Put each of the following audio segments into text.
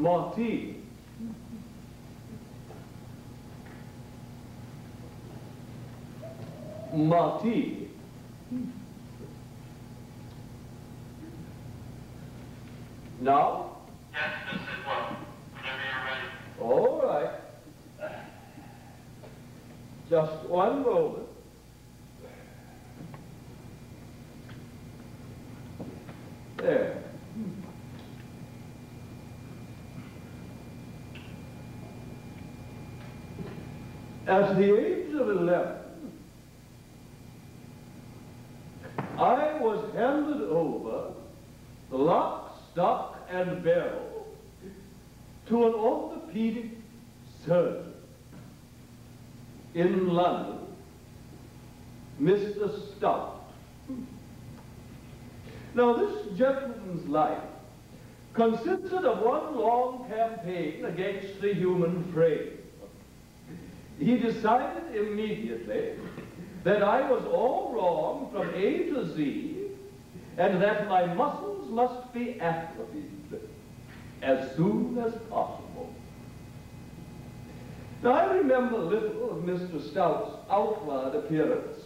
Marty. Marty. Now? Yes, Miss Sitwell. Whenever you're ready. All right. Just one moment. There. At the age of 11, I was handed over, lock, stock, and barrel, to an orthopedic surgeon in London, Mr. Stout. Now, this gentleman's life consisted of one long campaign against the human frame. He decided immediately that I was all wrong from A to Z, and that my muscles must be atrophied as soon as possible. Now, I remember little of Mr. Stout's outward appearance,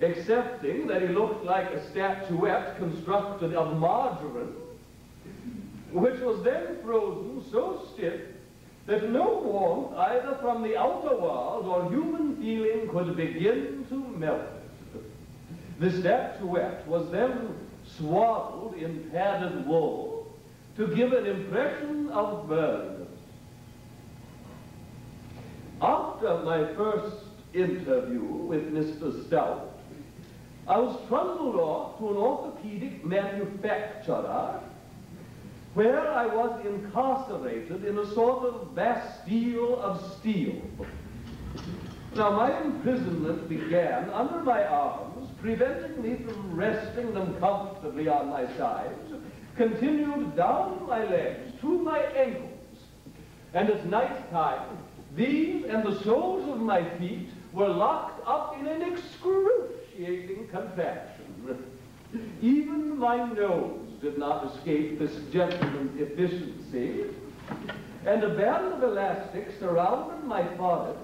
excepting that he looked like a statuette constructed of margarine, which was then frozen so stiff that no warmth either from the outer world or human feeling could begin to melt it. The statuette was then swaddled in padded wool to give an impression of burliness. After my first interview with Mr. Stout, I was trundled off to an orthopedic manufacturer where I was incarcerated in a sort of Bastille of steel. Now, my imprisonment began under my arms, preventing me from resting them comfortably on my sides, continued down my legs to my ankles, and at night time, these and the soles of my feet were locked up in an excruciating contraction. Even my nose did not escape this gentleman's efficiency, and a band of elastic surrounded my forehead,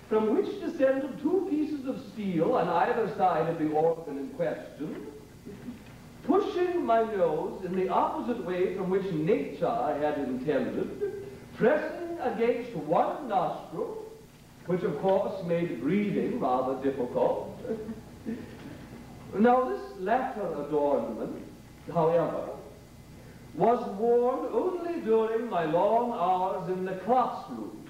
from which descended 2 pieces of steel on either side of the organ in question, pushing my nose in the opposite way from which nature had intended, pressing against one nostril, which of course made breathing rather difficult. Now, this latter adornment, however, was worn only during my long hours in the classroom,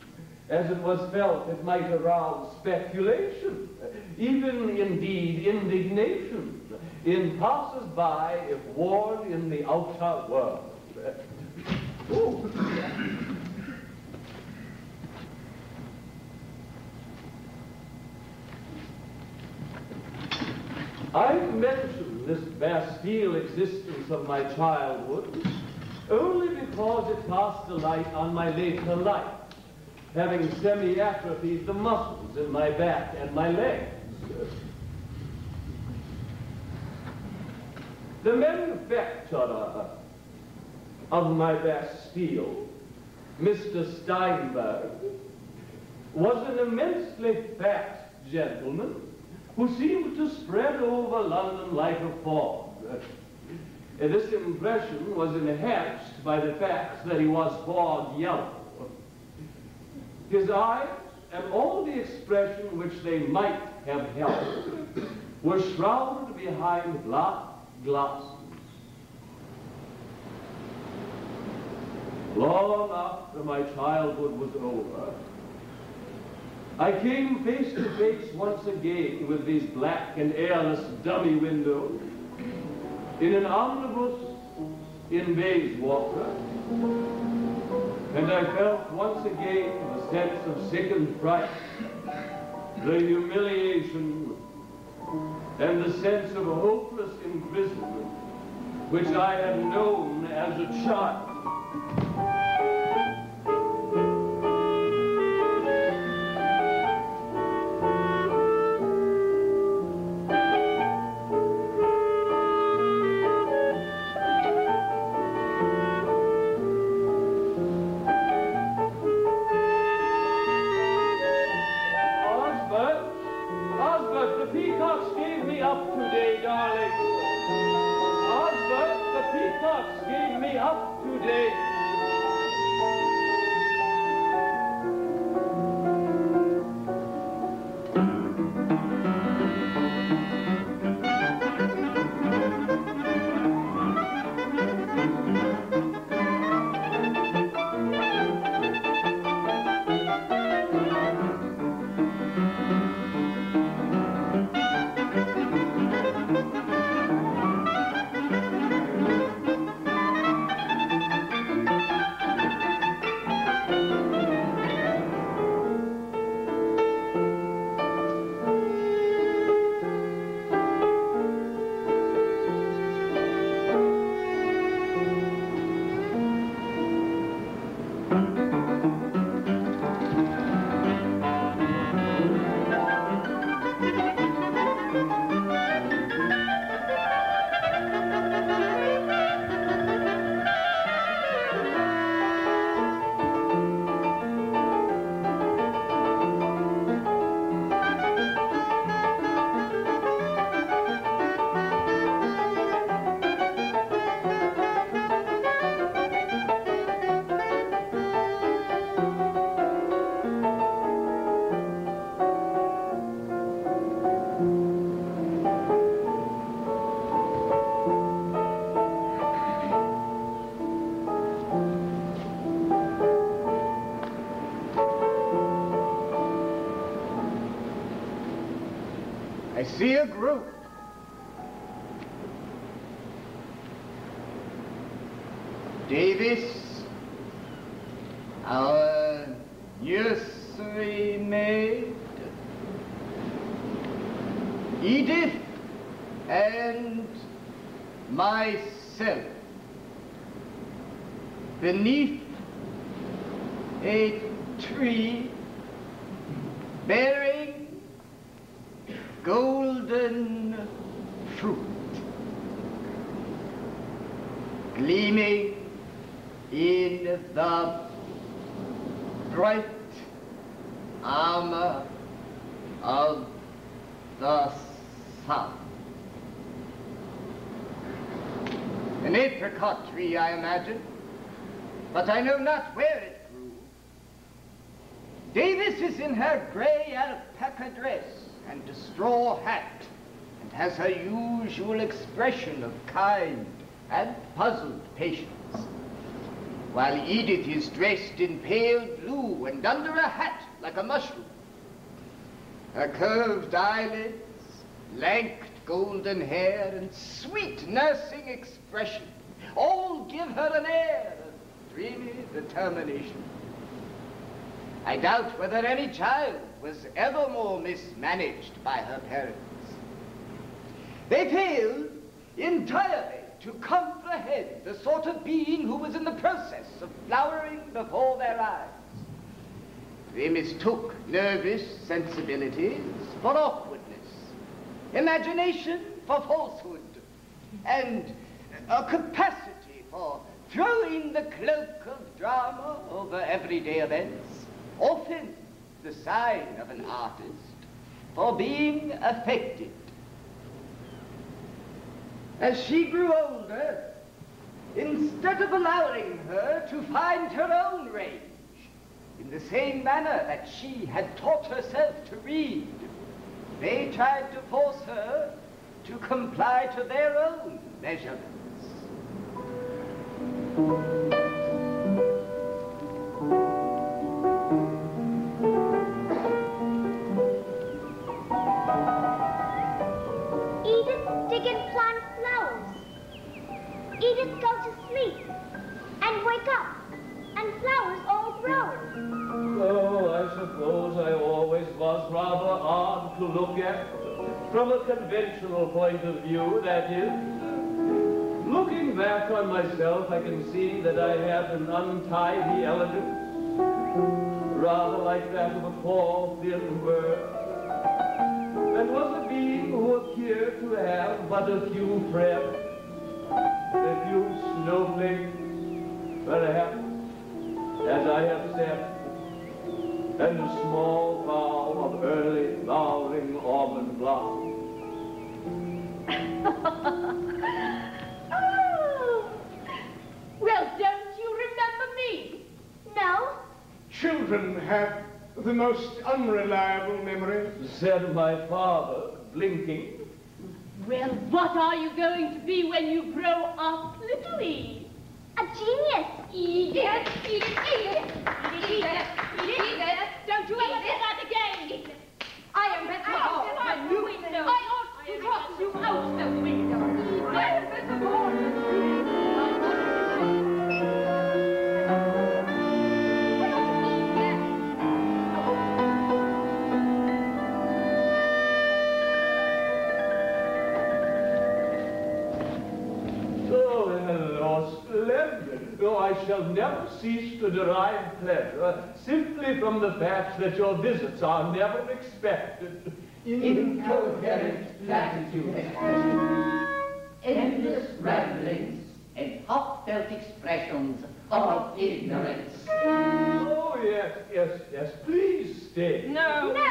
as it was felt it might arouse speculation, even indeed indignation, in passers-by if worn in the outer world. Ooh. I mention this Bastille existence of my childhood only because it casts a light on my later life, having semi-atrophied the muscles in my back and my legs. The manufacturer of my Bastille, Mr. Steinberg, was an immensely fat gentleman who seemed to spread over London like a fog. This impression was enhanced by the fact that he was fog yellow. His eyes, and all the expression which they might have held, were shrouded behind black glasses. Long after my childhood was over, I came face to face once again with these black and airless dummy windows in an omnibus in Bayswater, and I felt once again the sense of sickened fright, the humiliation, and the sense of hopeless imprisonment which I had known as a child. Up see a group. Davis, our nursery maid, Edith, and myself, beneath a tree bearing golden fruit, gleaming in the bright armor of the sun. An apricot tree, I imagine, but I know not where it grew. Davis is in her gray alpaca dress and a straw hat, and has her usual expression of kind and puzzled patience, while Edith is dressed in pale blue and under a hat like a mushroom. Her curved eyelids, lank golden hair, and sweet nursing expression all give her an air of dreamy determination. I doubt whether any child was ever more mismanaged by her parents. They failed entirely to comprehend the sort of being who was in the process of flowering before their eyes. They mistook nervous sensibilities for awkwardness, imagination for falsehood, and a capacity for throwing the cloak of drama over everyday events, often the sign of an artist, for being affected. As she grew older, instead of allowing her to find her own range, in the same manner that she had taught herself to read, they tried to force her to comply to their own measurements. Edith dig and plant flowers. Edith go to sleep and wake up, and flowers all grow. Oh, I suppose I always was rather odd to look at, from a conventional point of view, that is. Looking back on myself, I can see that I had an untidy elegance, rather like that of a tall, thin bird, and was a being who appeared to have but a few friends, a few snowflakes, perhaps, as I have said, and a small bowl of early flowering almond blossoms. Oh! Well, don't you remember me? No? Children have the most unreliable memories, Said my father, blinking. Well, what are you going to be when you grow up, little Eve? A genius. Edith! Don't you ever say that again! I am better off when you know. I ought to toss you out the window. Oh, I shall never cease to derive pleasure simply from the fact that your visits are never expected. Incoherent platitude expressions, endless ramblings, and heartfelt expressions of ignorance. Oh, yes, please stay. No, go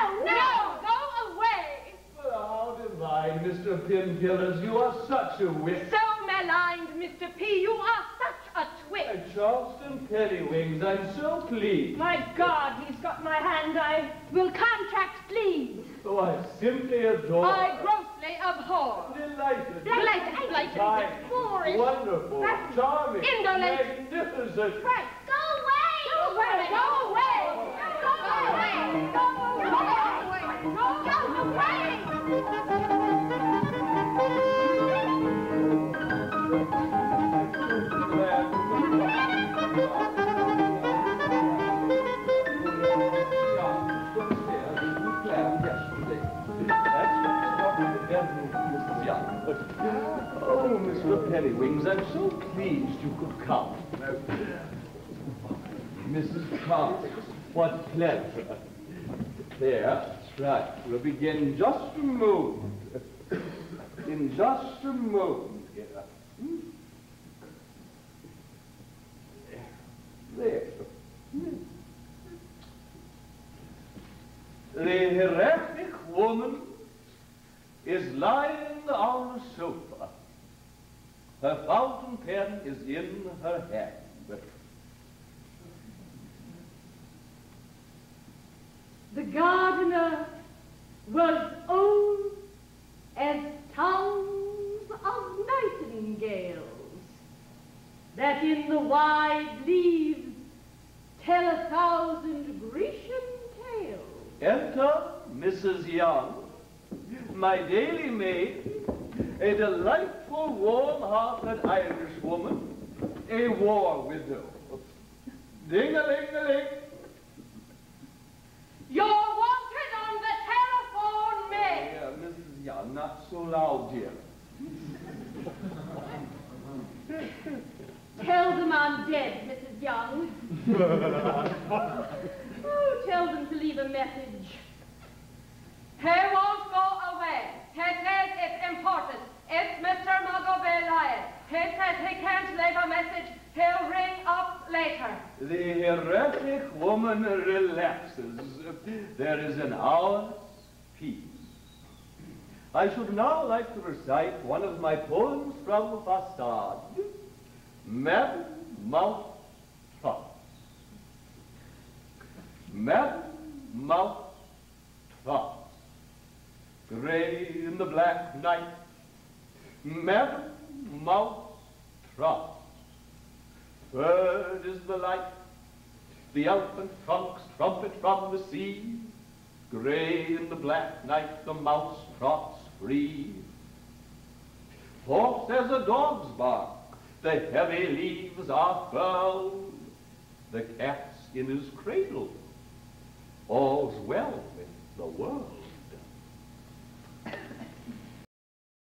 away! But how divine, Mr. Pinkillers, you are such a wit. So maligned, Mr. P, you are such a twit. Charleston Pellywings, I'm so pleased. My God, he's got my hand. I will contract, please. Oh, I simply adore. I grossly abhor. Delighted. Delighted. Boorish. Wonderful. Charming. Indolent. Magnificent. Right. Go away! Go away! Go away! Go away! Go away! Go away! Go away! Oh, Mr. Periwings, I'm so pleased you could come. Mrs. Cox, what pleasure. There, that's right. We'll begin just a moment. In just a moment here. There. The heretic woman is lying on the sofa. Her fountain pen is in her hand. The gardener was old as tongues of nightingales, that in the wide leaves tell 1,000 Grecian tales. Enter Mrs. Young, my daily maid, a delightful, warm-hearted Irish woman, a war widow. Ding-a-ling-a-ling. You're wanted on the telephone, May. Yeah, Mrs. Young, not so loud, dear. Tell them I'm dead, Mrs. Young. Oh, tell them to leave a message. He won't go away. He says it's important. It's Mr. Mugglebear. He says he can't leave a message. He'll ring up later. The heretic woman relaxes. There is an hour's peace. I should now like to recite one of my poems from the Facade. Madame Mounttrot. Madame Mounttrot. Gray in the black night. Madame Mounttrot. Third is the light. The elephant trunks trumpet from the sea. Gray in the black night, the mouse trots free. Fourth as a dog's bark, the heavy leaves are furled. The cat's in his cradle. All's well with the world.